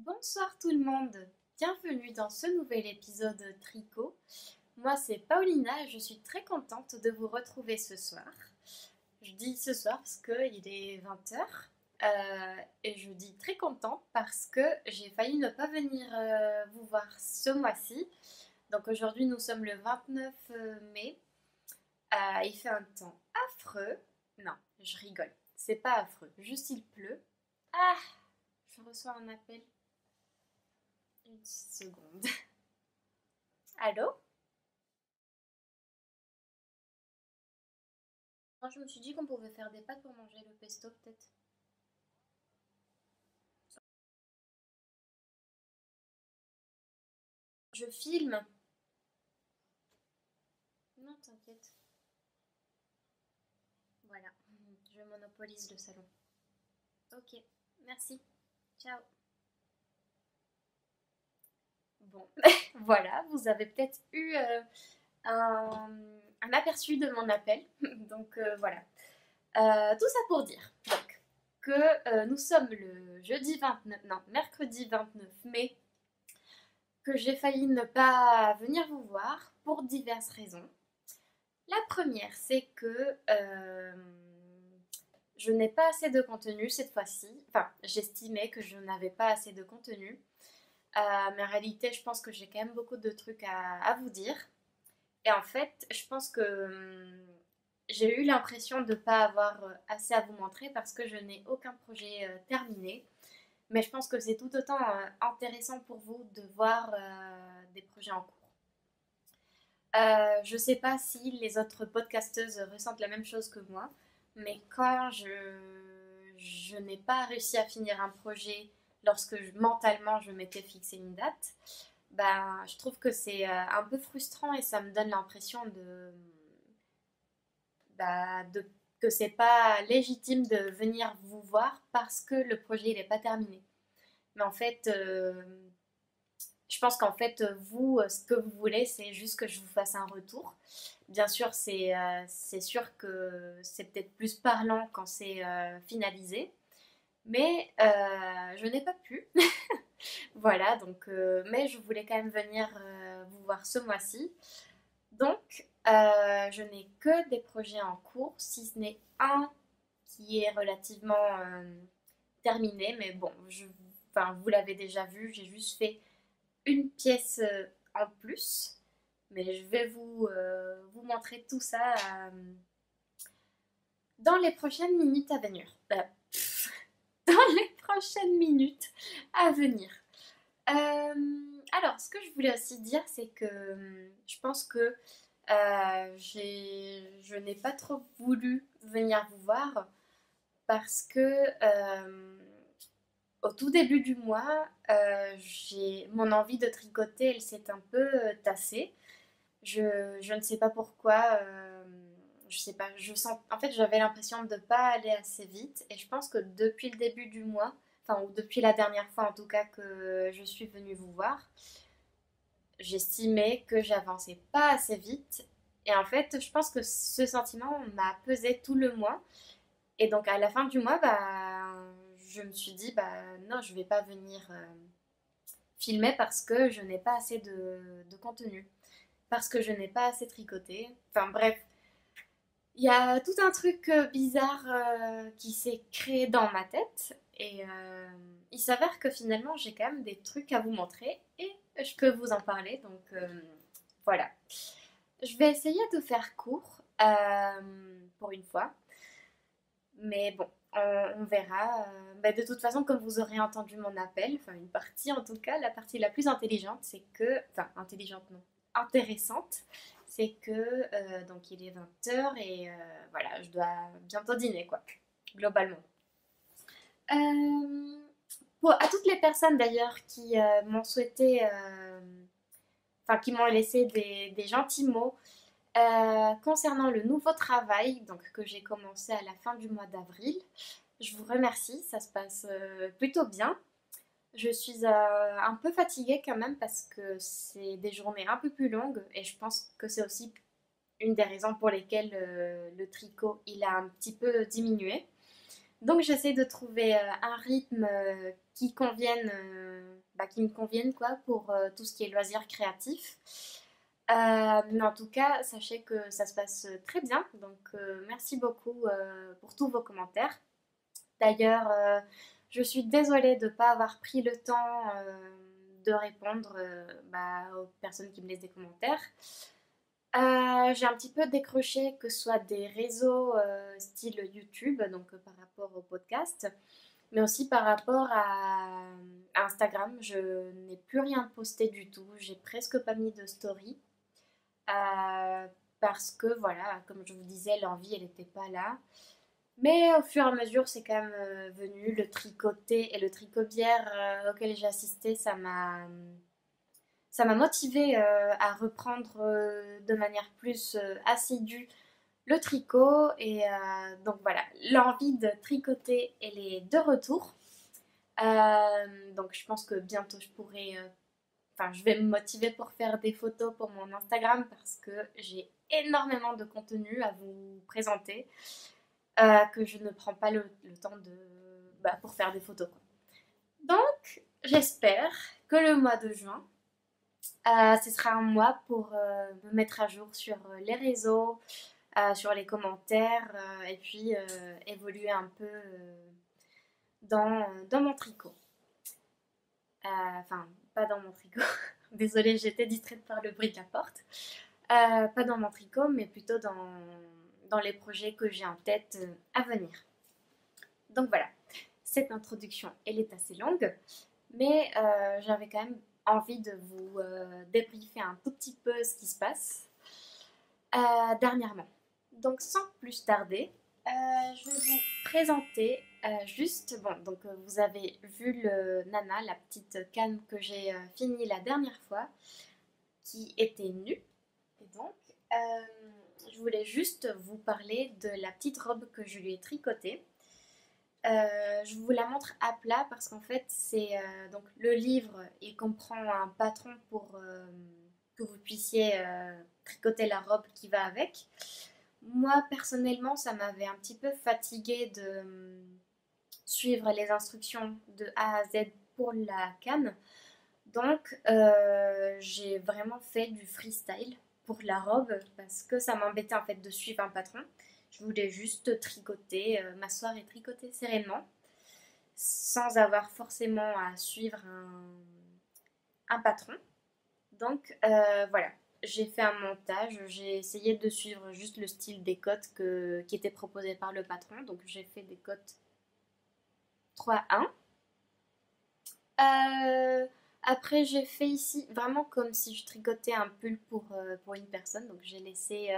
Bonsoir tout le monde, bienvenue dans ce nouvel épisode tricot. Moi c'est Paulina et je suis très contente de vous retrouver ce soir. Je dis ce soir parce qu'il est 20h et je dis très contente parce que j'ai failli ne pas venir vous voir ce mois-ci. Donc aujourd'hui nous sommes le 29 mai. Il fait un temps affreux. Non, je rigole, c'est pas affreux, juste il pleut. Ah, je reçois un appel. Une seconde. Allô? Moi, je me suis dit qu'on pouvait faire des pâtes pour manger le pesto, peut-être. Je filme. Non, t'inquiète. Voilà. Je monopolise le salon. Ok, merci. Ciao. Bon, voilà, vous avez peut-être eu un, un aperçu de mon appel. Donc voilà. Tout ça pour dire donc, que nous sommes le jeudi 29, non, mercredi 29 mai, que j'ai failli ne pas venir vous voir pour diverses raisons. La première, c'est que je n'ai pas assez de contenu cette fois-ci. Enfin, j'estimais que je n'avais pas assez de contenu. Mais en réalité, je pense que j'ai quand même beaucoup de trucs à vous dire. Et en fait, je pense que j'ai eu l'impression de ne pas avoir assez à vous montrer parce que je n'ai aucun projet terminé. Mais je pense que c'est tout autant intéressant pour vous de voir des projets en cours. Je ne sais pas si les autres podcasteuses ressentent la même chose que moi, mais quand je n'ai pas réussi à finir un projet lorsque mentalement je m'étais fixé une date, ben, je trouve que c'est un peu frustrant et ça me donne l'impression que c'est pas légitime de venir vous voir parce que le projet n'est pas terminé. Mais en fait, je pense qu'en fait, vous, ce que vous voulez, c'est juste que je vous fasse un retour. Bien sûr, c'est sûr que c'est peut-être plus parlant quand c'est finalisé, mais je n'ai pas pu. Voilà, donc, mais je voulais quand même venir vous voir ce mois-ci. Donc, je n'ai que des projets en cours, si ce n'est un qui est relativement terminé, mais bon, enfin, vous l'avez déjà vu, j'ai juste fait une pièce en plus, mais je vais vous montrer tout ça dans les prochaines minutes à venir. Dans les prochaines minutes à venir. Alors, ce que je voulais aussi dire, c'est que je pense que je n'ai pas trop voulu venir vous voir parce que au tout début du mois, mon envie de tricoter, elle s'est un peu tassée. Je ne sais pas pourquoi. Je sais pas. Je sens. En fait, j'avais l'impression de ne pas aller assez vite. Et je pense que depuis le début du mois, enfin, ou depuis la dernière fois en tout cas que je suis venue vous voir, j'estimais que j'avançais pas assez vite. Et en fait, je pense que ce sentiment m'a pesé tout le mois. Et donc, à la fin du mois, bah, je me suis dit, bah, non, je vais pas venir filmer parce que je n'ai pas assez de contenu. Parce que je n'ai pas assez tricoté. Enfin bref, il y a tout un truc bizarre qui s'est créé dans ma tête. Et il s'avère que finalement, j'ai quand même des trucs à vous montrer et je peux vous en parler. Donc voilà. Je vais essayer de faire court pour une fois. Mais bon, on verra. Bah, de toute façon, comme vous aurez entendu mon appel, enfin une partie en tout cas, la partie la plus intelligente, c'est que, enfin intelligente non, intéressante, c'est que donc il est 20h et voilà, je dois bientôt dîner quoi, globalement. Euh, à toutes les personnes d'ailleurs qui m'ont souhaité, enfin qui m'ont laissé des gentils mots concernant le nouveau travail donc, que j'ai commencé à la fin du mois d'avril, je vous remercie, ça se passe plutôt bien. Je suis un peu fatiguée quand même parce que c'est des journées un peu plus longues et je pense que c'est aussi une des raisons pour lesquelles le tricot il a un petit peu diminué. Donc j'essaie de trouver un rythme qui me convienne quoi, pour tout ce qui est loisirs créatifs. Mais en tout cas, sachez que ça se passe très bien. Donc merci beaucoup pour tous vos commentaires. D'ailleurs, je suis désolée de ne pas avoir pris le temps de répondre aux personnes qui me laissent des commentaires. J'ai un petit peu décroché, que ce soit des réseaux style YouTube, donc par rapport au podcast, mais aussi par rapport à Instagram. Je n'ai plus rien posté du tout. J'ai presque pas mis de story. euh, Parce que voilà, comme je vous disais, l'envie elle n'était pas là. Mais au fur et à mesure, c'est quand même venu. Le tricoté et le tricot-bière auquel j'ai assisté, ça m'a motivé à reprendre de manière plus assidue le tricot. Et donc voilà, l'envie de tricoter, elle est de retour. Donc je pense que bientôt je pourrai... Enfin, je vais me motiver pour faire des photos pour mon Instagram parce que j'ai énormément de contenu à vous présenter que je ne prends pas le temps pour faire des photos, quoi. Donc, j'espère que le mois de juin, ce sera un mois pour me mettre à jour sur les réseaux, sur les commentaires et puis évoluer un peu dans mon tricot. Enfin, pas dans mon tricot. Désolée, j'étais distraite par le bruit de la porte. Pas dans mon tricot, mais plutôt dans les projets que j'ai en tête à venir. Donc voilà, cette introduction, elle est assez longue, mais j'avais quand même envie de vous débriefer un tout petit peu ce qui se passe dernièrement. Donc sans plus tarder, je vais vous présenter juste, bon, donc vous avez vu le Nana, la petite canne que j'ai finie la dernière fois, qui était nue. Et donc, je voulais juste vous parler de la petite robe que je lui ai tricotée. Je vous la montre à plat parce qu'en fait, c'est donc le livre, il comprend un patron pour que vous puissiez tricoter la robe qui va avec. Moi, personnellement, ça m'avait un petit peu fatiguée de suivre les instructions de A à Z pour la canne. Donc, j'ai vraiment fait du freestyle pour la robe parce que ça m'embêtait en fait de suivre un patron. Je voulais juste tricoter, m'asseoir et tricoter sereinement sans avoir forcément à suivre un patron. Donc voilà, j'ai fait un montage, j'ai essayé de suivre juste le style des cotes qui était proposé par le patron. Donc j'ai fait des cotes 3-1. Après, j'ai fait ici vraiment comme si je tricotais un pull pour une personne. Donc, j'ai laissé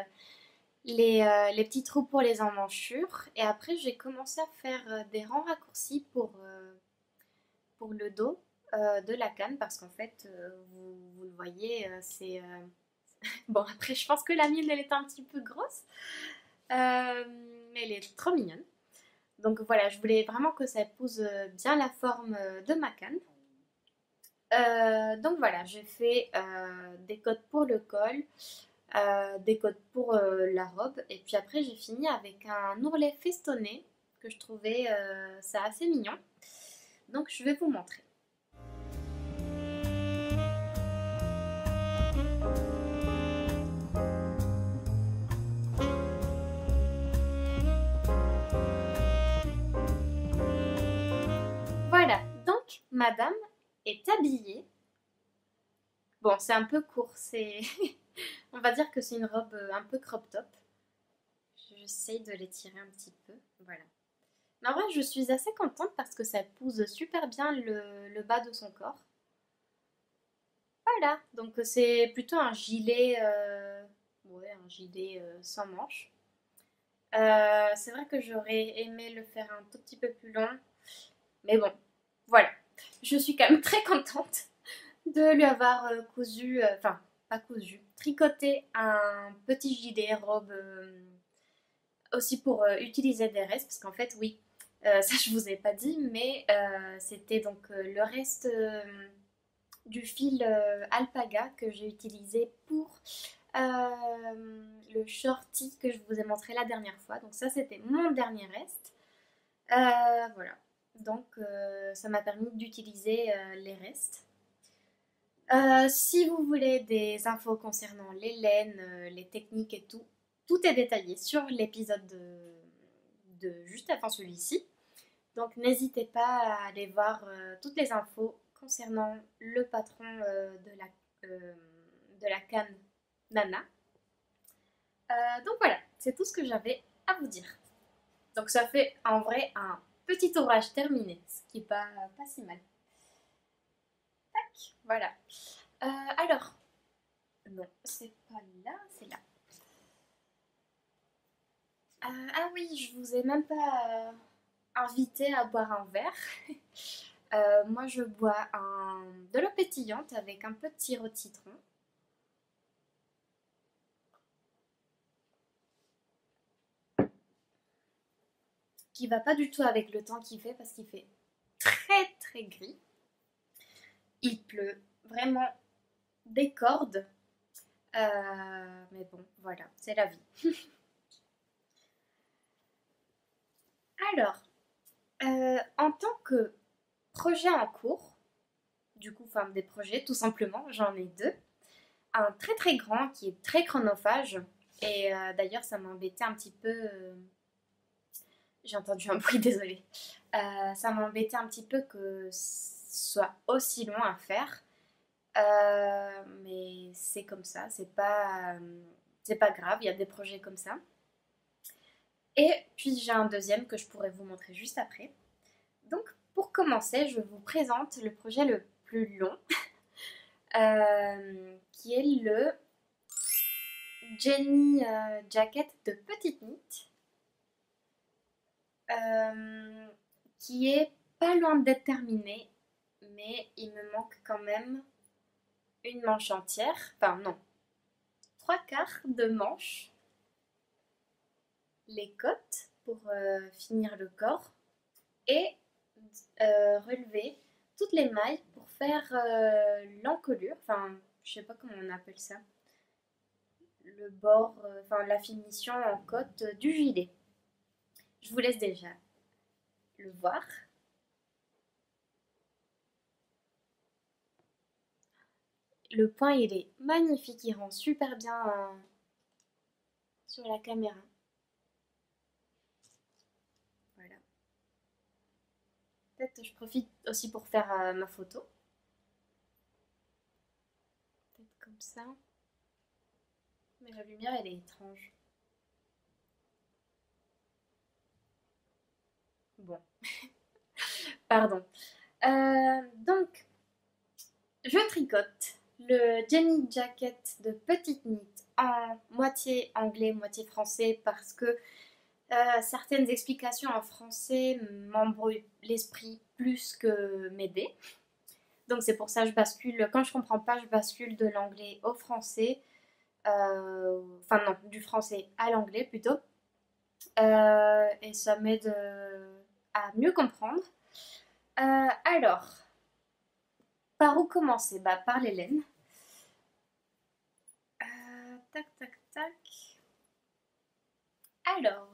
les petits trous pour les emmanchures. Et après, j'ai commencé à faire des rangs raccourcis pour le dos de la canne. Parce qu'en fait, vous le voyez, c'est... Bon, après, je pense que la mienne, elle est un petit peu grosse. Mais elle est trop mignonne. Donc voilà, je voulais vraiment que ça épouse bien la forme de ma canne. Donc voilà, j'ai fait des codes pour le col, des codes pour la robe, et puis après j'ai fini avec un ourlet festonné que je trouvais ça assez mignon. Donc je vais vous montrer. Voilà, donc madame est habillée. Bon, c'est un peu court, c'est on va dire que c'est une robe un peu crop top. J'essaye de l'étirer un petit peu, voilà. Mais en vrai, je suis assez contente parce que ça épouse super bien le bas de son corps. Voilà, donc c'est plutôt un gilet, ouais, un gilet sans manches. C'est vrai que j'aurais aimé le faire un tout petit peu plus long, mais bon, voilà. Je suis quand même très contente de lui avoir cousu, enfin, pas cousu, tricoté un petit gilet robe aussi pour utiliser des restes, parce qu'en fait, oui, ça je vous ai pas dit, mais c'était donc le reste du fil alpaga que j'ai utilisé pour le shorty que je vous ai montré la dernière fois. Donc ça, c'était mon dernier reste. Voilà. Donc, ça m'a permis d'utiliser les restes. Si vous voulez des infos concernant les laines, les techniques et tout, tout est détaillé sur l'épisode de juste avant celui-ci. Donc n'hésitez pas à aller voir toutes les infos concernant le patron de la canne Nana. Donc voilà, c'est tout ce que j'avais à vous dire. Donc ça fait en vrai un petit ouvrage terminé, ce qui n'est pas si mal. Tac, voilà. Alors, non, c'est pas là, c'est là. Ah oui, je vous ai même pas invité à boire un verre. Moi, je bois de l'eau pétillante avec un peu de sirop de citron. Qui va pas du tout avec le temps qu'il fait parce qu'il fait très très gris. Il pleut vraiment des cordes. Mais bon, voilà, c'est la vie. Alors, en tant que projet en cours, du coup, enfin des projets tout simplement, j'en ai deux. Un très très grand qui est très chronophage. Et d'ailleurs, ça m'embêtait un petit peu. J'ai entendu un bruit, désolé. Ça m'embêtait un petit peu que ce soit aussi long à faire. Mais c'est comme ça, c'est pas grave, il y a des projets comme ça. Et puis j'ai un deuxième que je pourrais vous montrer juste après. Donc pour commencer, je vous présente le projet le plus long, qui est le Jenny Jacket de Petite Knit, qui est pas loin d'être terminé, mais il me manque quand même une manche entière, enfin non, trois quarts de manche, les côtes pour finir le corps et relever toutes les mailles pour faire l'encolure, enfin je sais pas comment on appelle ça, le bord, enfin la finition en côte du gilet. Je vous laisse déjà le voir. Le point il est magnifique, il rend super bien sur la caméra. Voilà. Peut-être je profite aussi pour faire ma photo. Peut-être comme ça. Mais la lumière elle est étrange. Bon, pardon. Donc, je tricote le Jenny Jacket de Petite Knit en moitié anglais, moitié français parce que certaines explications en français m'embrouillent l'esprit plus que m'aider. Donc c'est pour ça que je bascule, quand je comprends pas, je bascule de l'anglais au français. Enfin non, du français à l'anglais plutôt. Et ça m'aide à mieux comprendre. Alors, par où commencer? Bah, par les laines. Tac, tac, tac. Alors,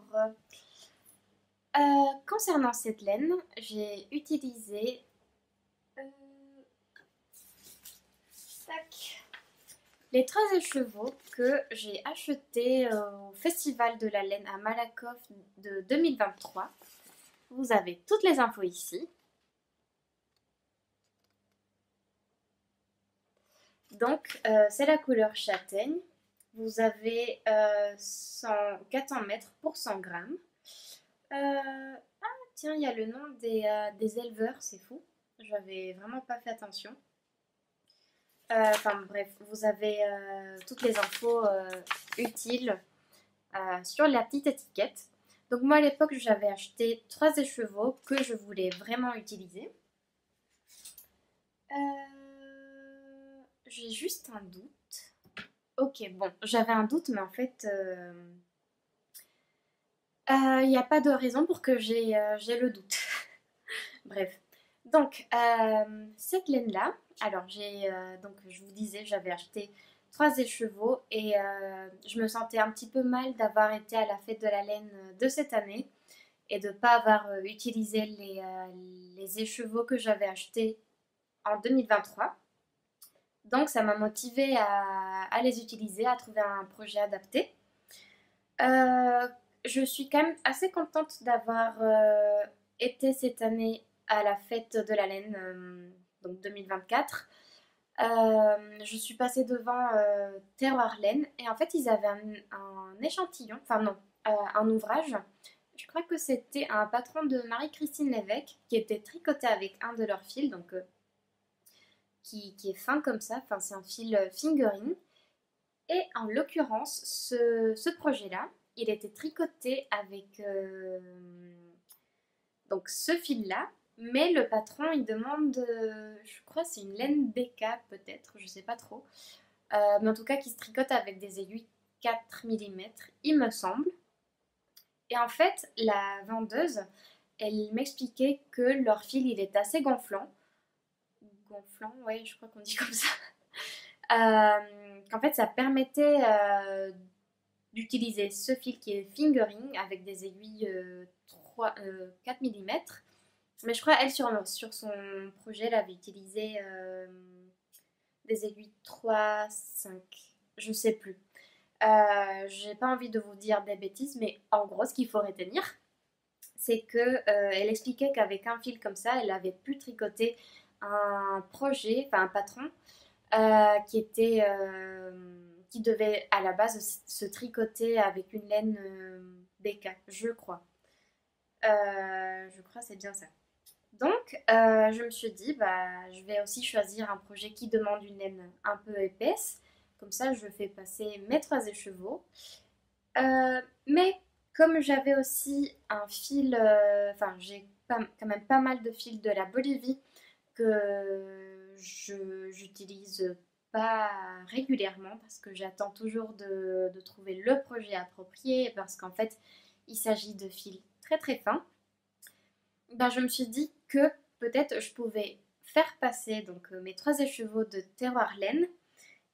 concernant cette laine, j'ai utilisé euh, tac, les trois écheveaux que j'ai achetés au Festival de la laine à Malakoff de 2023. Vous avez toutes les infos ici. Donc, c'est la couleur châtaigne. Vous avez 400 mètres pour 100 grammes. Ah, tiens, il y a le nom des éleveurs, c'est fou. J'avais vraiment pas fait attention. Enfin bref, vous avez toutes les infos utiles sur la petite étiquette. Donc moi à l'époque j'avais acheté 3 écheveaux que je voulais vraiment utiliser. J'ai juste un doute. Ok, bon, j'avais un doute, mais en fait, il n'y a pas de raison pour que j'ai le doute. Bref. Donc, cette laine-là, alors donc je vous disais, j'avais acheté 3 écheveaux et je me sentais un petit peu mal d'avoir été à la fête de la laine de cette année et de ne pas avoir utilisé les écheveaux que j'avais achetés en 2023. Donc ça m'a motivée à les utiliser, à trouver un projet adapté. Euh, je suis quand même assez contente d'avoir été cette année à la fête de la laine, donc 2024. Je suis passée devant Terroir Laine et en fait ils avaient un échantillon, enfin non, un ouvrage. Je crois que c'était un patron de Marie-Christine Lévesque qui était tricoté avec un de leurs fils, donc qui est fin comme ça, enfin c'est un fil fingering. Et en l'occurrence, ce projet-là, il était tricoté avec donc ce fil-là, mais le patron, il demande, je crois c'est une laine DK peut-être, je sais pas trop, mais en tout cas qui se tricote avec des aiguilles 4 mm, il me semble. Et en fait, la vendeuse, elle m'expliquait que leur fil, il est assez gonflant. Gonflant, ouais, je crois qu'on dit comme ça. Qu'en fait, ça permettait d'utiliser ce fil qui est fingering avec des aiguilles 4 mm. Mais je crois elle sur son projet, elle avait utilisé des aiguilles 3, 5, je sais plus. J'ai pas envie de vous dire des bêtises, mais en gros, ce qu'il faut retenir, c'est que elle expliquait qu'avec un fil comme ça, elle avait pu tricoter un projet, enfin un patron, qui devait à la base se tricoter avec une laine BK, je crois. Je crois que c'est bien ça. Donc, je me suis dit, bah, je vais aussi choisir un projet qui demande une laine un peu épaisse. Comme ça, je fais passer mes 3 écheveaux. Mais comme j'avais aussi un fil, enfin, j'ai quand même pas mal de fils de la Bolivie que j'utilise pas régulièrement parce que j'attends toujours de trouver le projet approprié parce qu'en fait, il s'agit de fils très très fins. Ben, je me suis dit que peut-être je pouvais faire passer donc mes 3 écheveaux de terroir laine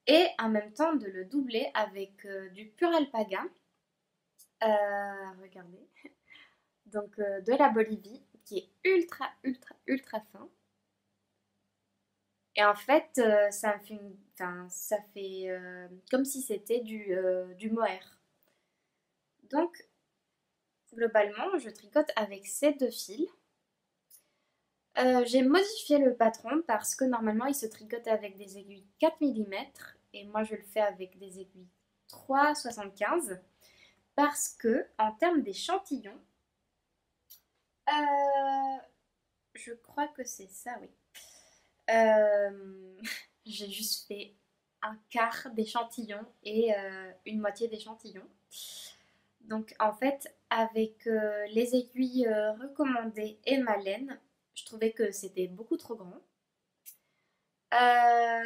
et en même temps de le doubler avec du pur alpaga. Regardez. Donc de la Bolivie qui est ultra ultra ultra fin. Et en fait, ça me fait enfin, ça fait comme si c'était du mohair. Donc globalement, je tricote avec ces 2 fils. J'ai modifié le patron parce que normalement il se tricote avec des aiguilles 4 mm et moi je le fais avec des aiguilles 3,75 parce que en termes d'échantillons, euh, je crois que c'est ça, oui. Euh, j'ai juste fait un quart d'échantillon et une moitié d'échantillon. Donc en fait, avec les aiguilles recommandées et ma laine, je trouvais que c'était beaucoup trop grand.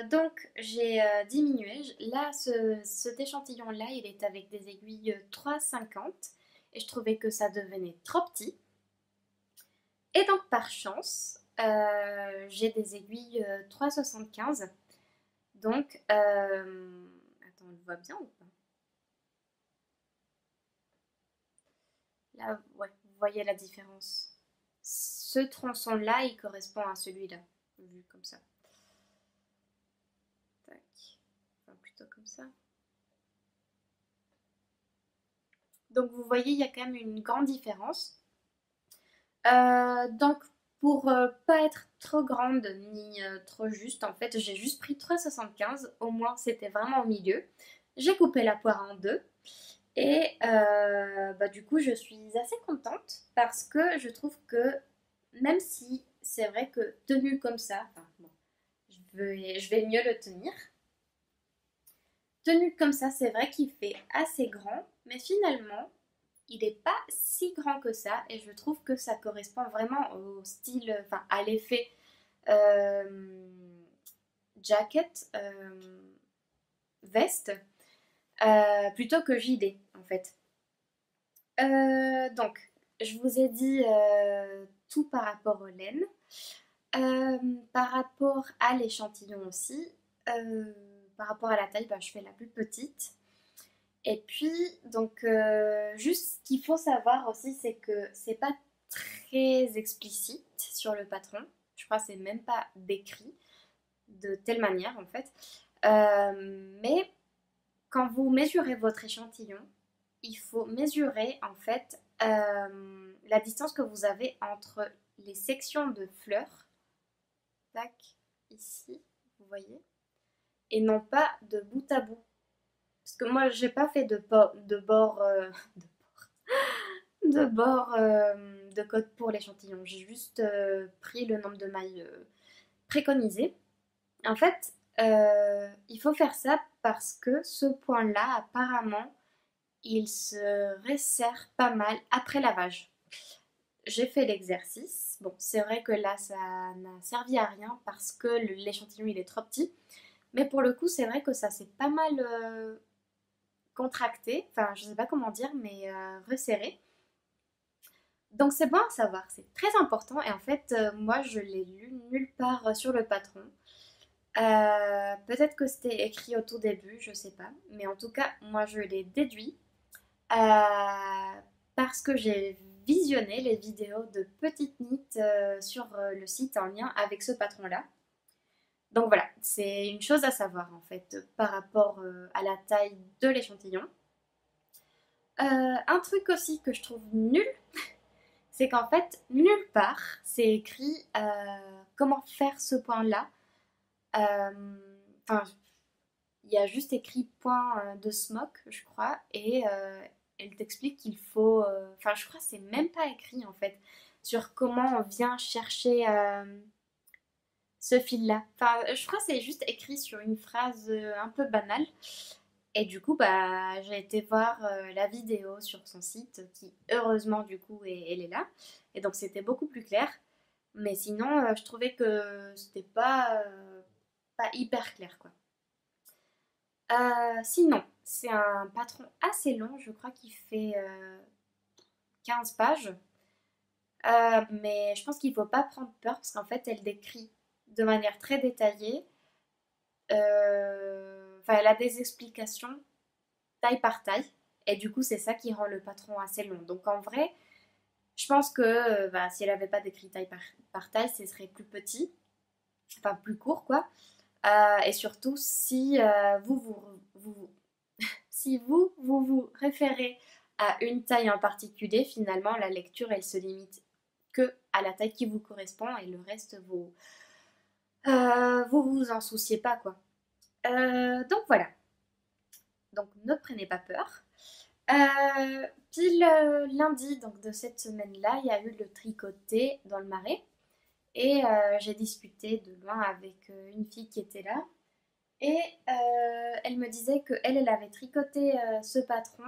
Donc j'ai diminué. Là, cet échantillon-là, il est avec des aiguilles 3,50 et je trouvais que ça devenait trop petit. Et donc par chance, j'ai des aiguilles 3,75. Donc, attends, on le voit bien ou pas? Là, ouais, vous voyez la différence. Ce tronçon-là, il correspond à celui-là, vu comme ça. Tac. Enfin, plutôt comme ça. Donc, vous voyez, il y a quand même une grande différence. Donc, pour pas être trop grande ni trop juste, en fait, j'ai juste pris 3,75. Au moins, c'était vraiment au milieu. J'ai coupé la poire en deux. Et bah, du coup, je suis assez contente parce que je trouve que même si c'est vrai que tenu comme ça, enfin, bon, je vais mieux le tenir. Tenu comme ça, c'est vrai qu'il fait assez grand, mais finalement, il n'est pas si grand que ça et je trouve que ça correspond vraiment au style, enfin à l'effet euh, jacket, veste, plutôt que gilet en fait. Donc, je vous ai dit tout par rapport aux laines. Par rapport à l'échantillon aussi, par rapport à la taille, bah, je fais la plus petite. Et puis, donc, juste ce qu'il faut savoir aussi, c'est que c'est pas très explicite sur le patron. Je crois que c'est même pas décrit de telle manière en fait. Mais quand vous mesurez votre échantillon, il faut mesurer en fait la distance que vous avez entre les sections de fleurs, tac, ici, vous voyez, et non pas de bout à bout. Parce que moi, j'ai pas fait de bord, de bord de code pour l'échantillon. J'ai juste pris le nombre de mailles préconisé. En fait, il faut faire ça parce que ce point-là, apparemment, il se resserre pas mal après lavage. J'ai fait l'exercice. Bon, c'est vrai que là, ça n'a servi à rien parce que l'échantillon, il est trop petit. Mais pour le coup, c'est vrai que ça s'est pas mal contracté. Enfin, je sais pas comment dire, mais resserré. Donc c'est bon à savoir, c'est très important. Et en fait, moi, je l'ai lu nulle part sur le patron. Peut-être que c'était écrit au tout début, je sais pas. Mais en tout cas, moi, je l'ai déduit parce que j'ai visionné les vidéos de Petite Knit sur le site en lien avec ce patron-là. Donc voilà, c'est une chose à savoir en fait par rapport à la taille de l'échantillon. Un truc aussi que je trouve nul, c'est qu'en fait, nulle part, c'est écrit comment faire ce point-là. Enfin, il y a juste écrit point de smoke, je crois, et elle t'explique qu'il faut. Enfin, je crois que c'est même pas écrit en fait sur comment on vient chercher ce fil-là. Enfin, je crois que c'est juste écrit sur une phrase un peu banale. Et du coup, bah, j'ai été voir la vidéo sur son site, qui heureusement du coup, elle est là. Et donc c'était beaucoup plus clair. Mais sinon, je trouvais que c'était pas hyper clair, quoi. Sinon, c'est un patron assez long, je crois qu'il fait 15 pages. Mais je pense qu'il ne faut pas prendre peur parce qu'en fait, elle décrit de manière très détaillée. Enfin, elle a des explications taille par taille. Et du coup, c'est ça qui rend le patron assez long. Donc en vrai, je pense que bah, si elle n'avait pas décrit taille par taille, ce serait plus petit, enfin plus court quoi. Et surtout, si si vous référez à une taille en particulier, finalement, la lecture, elle se limite que à la taille qui vous correspond et le reste, vous en souciez pas, quoi. Donc voilà. Donc ne prenez pas peur. Pile lundi donc, de cette semaine-là, il y a eu le tricoté dans le Marais. Et j'ai discuté de loin avec une fille qui était là. Et elle me disait qu'elle avait tricoté ce patron,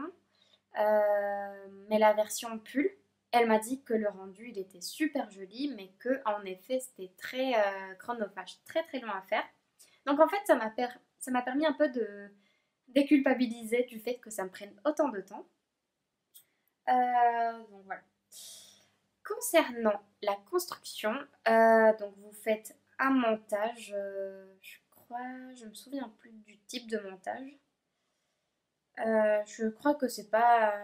mais la version pull. Elle m'a dit que le rendu, il était super joli, mais que en effet, c'était très chronophage, très très long à faire. Donc en fait, ça m'a permis un peu de déculpabiliser du fait que ça me prenne autant de temps. Donc voilà. Concernant la construction, donc vous faites un montage, je crois, je me souviens plus du type de montage. Je crois que c'est pas,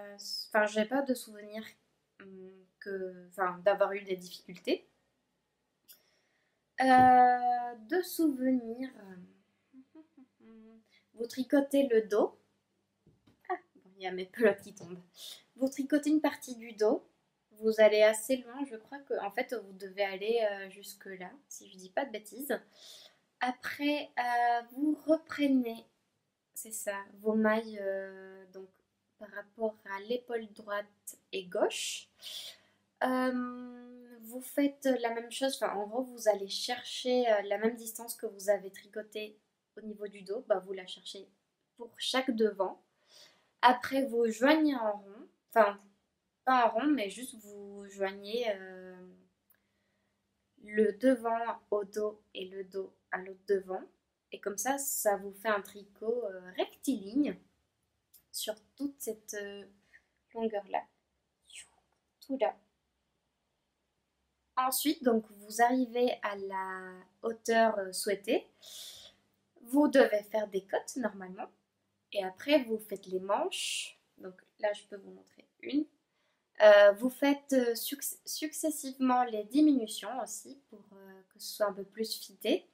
enfin, j'ai pas de souvenir enfin, d'avoir eu des difficultés. De souvenirs, vous tricotez le dos. Ah, bon, il y a mes pelotes qui tombent. Vous tricotez une partie du dos. Vous allez assez loin, je crois que en fait vous devez aller jusque là, si je dis pas de bêtises. Après, vous reprenez, c'est ça, vos mailles donc par rapport à l'épaule droite et gauche. Vous faites la même chose, enfin, en gros vous allez chercher la même distance que vous avez tricoté au niveau du dos, bah, vous la cherchez pour chaque devant. Après vous joignez en rond, enfin pas en rond mais juste vous joignez le devant au dos et le dos à l'autre devant. Et comme ça vous fait un tricot rectiligne sur toute cette longueur-là. Tout là. Ensuite, donc, vous arrivez à la hauteur souhaitée. Vous devez faire des cotes normalement. Et après, vous faites les manches. Donc là, je peux vous montrer une. Vous faites successivement les diminutions aussi pour que ce soit un peu plus fité.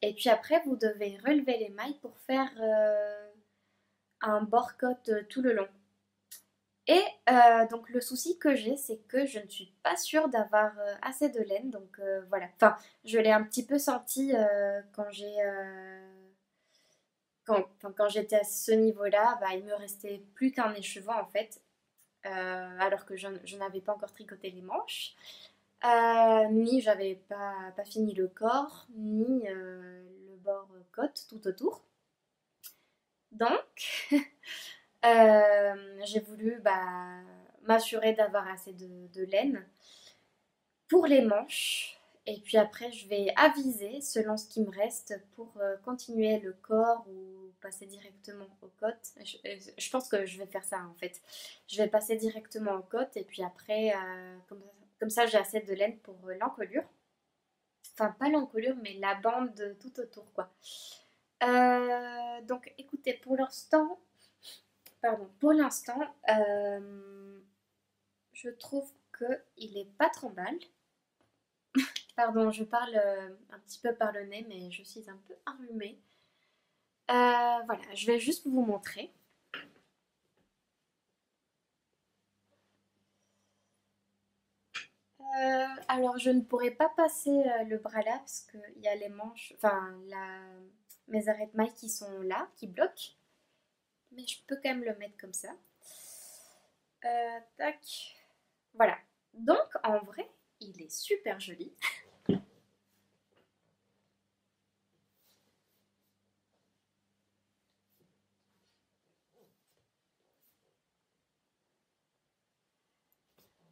Et puis après, vous devez relever les mailles pour faire un bord-cotte tout le long. Et donc le souci que j'ai, c'est que je ne suis pas sûre d'avoir assez de laine. Donc voilà. Enfin, je l'ai un petit peu senti quand quand j'étais à ce niveau-là. Bah, il me restait plus qu'un écheveau en fait. Alors que je n'avais pas encore tricoté les manches. Ni j'avais pas fini le corps, ni le bord côte tout autour. Donc, j'ai voulu m'assurer d'avoir assez de laine pour les manches. Et puis après, je vais aviser selon ce qui me reste pour continuer le corps ou passer directement aux côtes. Je pense que je vais faire ça en fait. Je vais passer directement aux côtes et puis après, comme ça j'ai assez de laine pour l'encolure. Enfin, pas l'encolure, mais la bande tout autour quoi. Donc écoutez, pour l'instant, je trouve qu'il est pas trop mal. Pardon, je parle un petit peu par le nez, mais je suis un peu enrhumée. Voilà, je vais juste vous montrer. Alors, je ne pourrais pas passer le bras là parce qu'il y a les manches, mes arêtes mailles qui sont là, qui bloquent. Mais je peux quand même le mettre comme ça. Tac. Voilà. Donc, en vrai, il est super joli.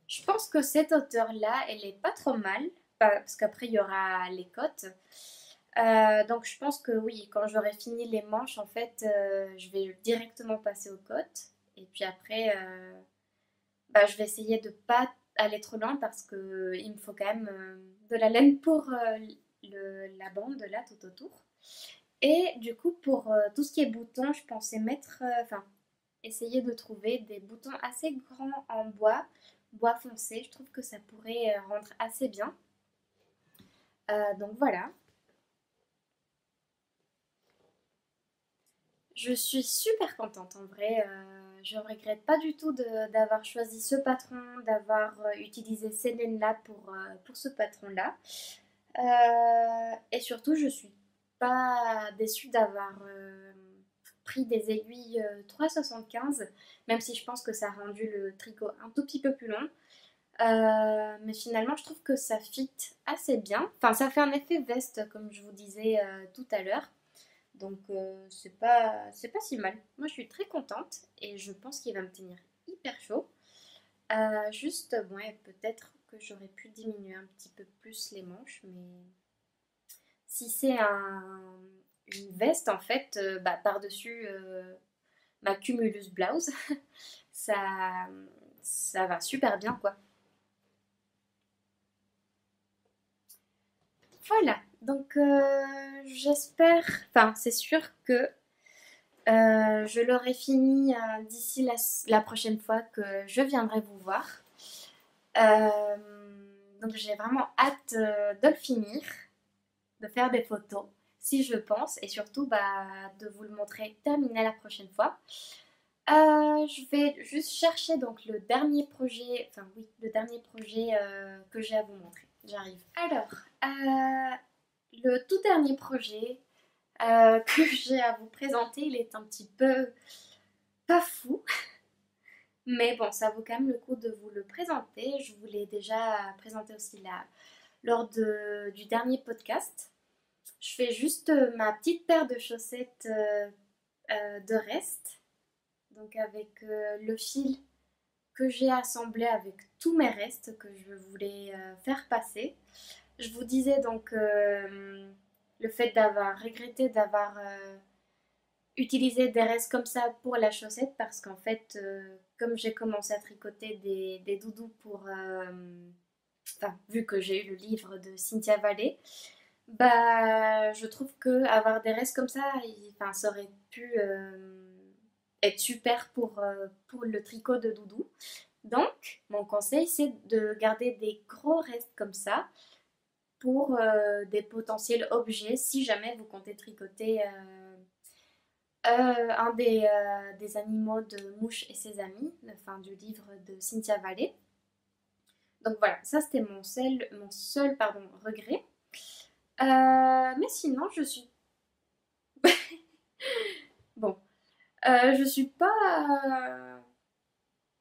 Je pense que cette hauteur-là, elle est pas trop mal, parce qu'après il y aura les côtes. Donc je pense que oui, quand j'aurai fini les manches, en fait, je vais directement passer aux côtes. Et puis après, je vais essayer de pas aller trop loin parce que il me faut quand même de la laine pour la bande là tout autour. Et du coup, pour tout ce qui est boutons, je pensais essayer de trouver des boutons assez grands en bois foncé. Je trouve que ça pourrait rendre assez bien. Donc voilà. Je suis super contente en vrai. Je ne regrette pas du tout d'avoir choisi ce patron, d'avoir utilisé ces laines-là pour ce patron-là. Et surtout, je suis pas déçue d'avoir pris des aiguilles 3,75, même si je pense que ça a rendu le tricot un tout petit peu plus long. Mais finalement, je trouve que ça fit assez bien. Enfin, ça fait un effet veste, comme je vous disais tout à l'heure. Donc, c'est pas si mal. Moi, je suis très contente et je pense qu'il va me tenir hyper chaud. Juste, ouais, peut-être que j'aurais pu diminuer un petit peu plus les manches, mais si c'est une veste, en fait, par-dessus ma Cumulus blouse, ça, ça va super bien, quoi. Voilà, donc j'espère, enfin c'est sûr que je l'aurai fini d'ici la prochaine fois que je viendrai vous voir. Euh, donc j'ai vraiment hâte de le finir, de faire des photos si je pense et surtout de vous le montrer terminé la prochaine fois. Je vais juste chercher donc le dernier projet, enfin oui, le dernier projet que j'ai à vous montrer. J'arrive. Alors, le tout dernier projet que j'ai à vous présenter, il est un petit peu pas fou, mais bon, ça vaut quand même le coup de vous le présenter. Je vous l'ai déjà présenté aussi là lors du dernier podcast. Je fais juste ma petite paire de chaussettes de reste, donc avec le fil que j'ai assemblé avec tous mes restes que je voulais faire passer. Je vous disais donc le fait d'avoir regretté d'avoir utilisé des restes comme ça pour la chaussette parce qu'en fait, comme j'ai commencé à tricoter des doudous pour... Enfin, vu que j'ai eu le livre de Cynthia Vallée, Bah, je trouve que avoir des restes comme ça, enfin, ça aurait pu être super pour le tricot de doudou. Donc, mon conseil, c'est de garder des gros restes comme ça pour des potentiels objets si jamais vous comptez tricoter des animaux de Mouche et ses amis, enfin, du livre de Cynthia Vallée. Donc voilà, ça c'était mon seul pardon, regret. Mais sinon, je suis... Bon, je suis pas...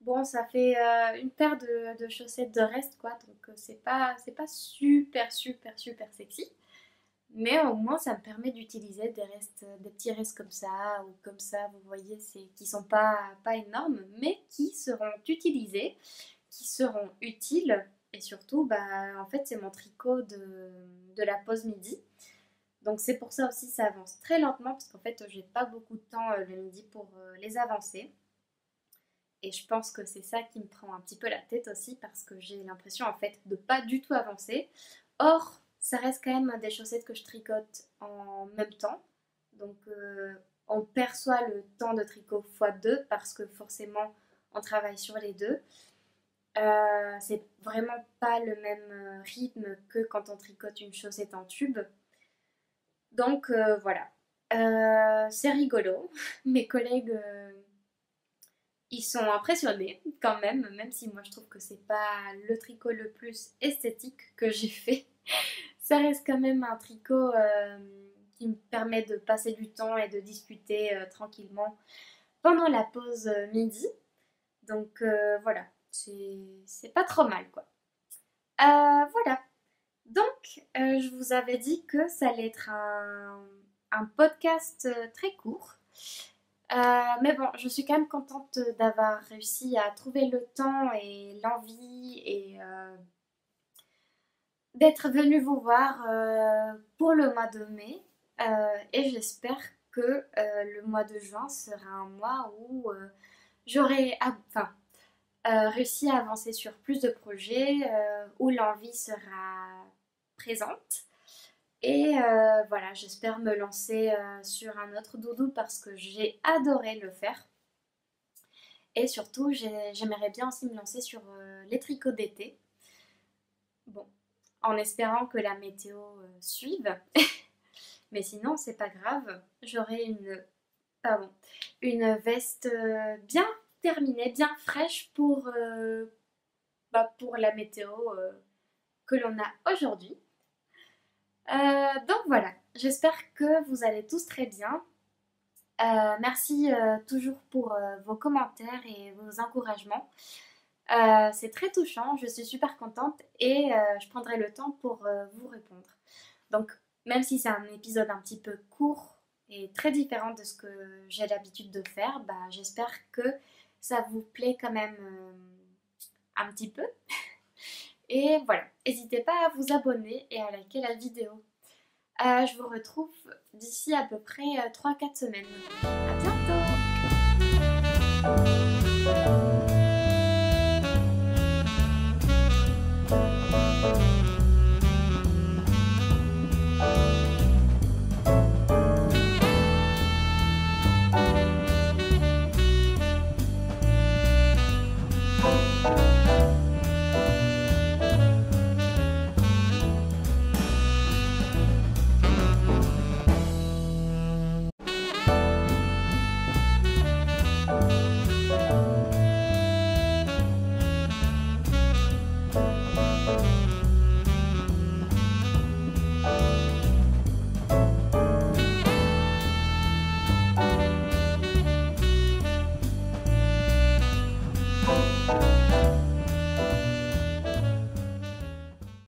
Bon, ça fait une paire de chaussettes de reste, quoi. Donc c'est pas super, super, super sexy. Mais au moins, ça me permet d'utiliser des restes, des petits restes comme ça, ou comme ça, vous voyez, qui sont pas énormes, mais qui seront utilisés, qui seront utiles. Et surtout, bah, en fait, c'est mon tricot de la pause midi. Donc c'est pour ça aussi ça avance très lentement parce qu'en fait j'ai pas beaucoup de temps le midi pour les avancer. Et je pense que c'est ça qui me prend un petit peu la tête aussi parce que j'ai l'impression en fait de pas du tout avancer. Or, ça reste quand même des chaussettes que je tricote en même temps. Donc on perçoit le temps de tricot x 2 parce que forcément on travaille sur les deux. C'est vraiment pas le même rythme que quand on tricote une chaussette en tube. Donc voilà. C'est rigolo. Mes collègues, ils sont impressionnés quand même si moi je trouve que c'est pas le tricot le plus esthétique que j'ai fait. Ça reste quand même un tricot qui me permet de passer du temps et de discuter tranquillement pendant la pause midi. Donc voilà, c'est pas trop mal quoi. Voilà. Donc, je vous avais dit que ça allait être un podcast très court. Mais bon, je suis quand même contente d'avoir réussi à trouver le temps et l'envie et d'être venue vous voir pour le mois de mai. Et j'espère que le mois de juin sera un mois où j'aurai enfin, réussi à avancer sur plus de projets, où l'envie sera présente. Et voilà, j'espère me lancer sur un autre doudou parce que j'ai adoré le faire. Et surtout, j'aimerais bien aussi me lancer sur les tricots d'été. Bon, en espérant que la météo suive. Mais sinon, c'est pas grave. J'aurai une veste bien terminée, bien fraîche pour la météo que l'on a aujourd'hui. Donc voilà, j'espère que vous allez tous très bien. Merci toujours pour vos commentaires et vos encouragements. C'est très touchant, je suis super contente et je prendrai le temps pour vous répondre. Donc, même si c'est un épisode un petit peu court et très différent de ce que j'ai l'habitude de faire, bah, j'espère que ça vous plaît quand même un petit peu. Et voilà, n'hésitez pas à vous abonner et à liker la vidéo. Je vous retrouve d'ici à peu près 3-4 semaines.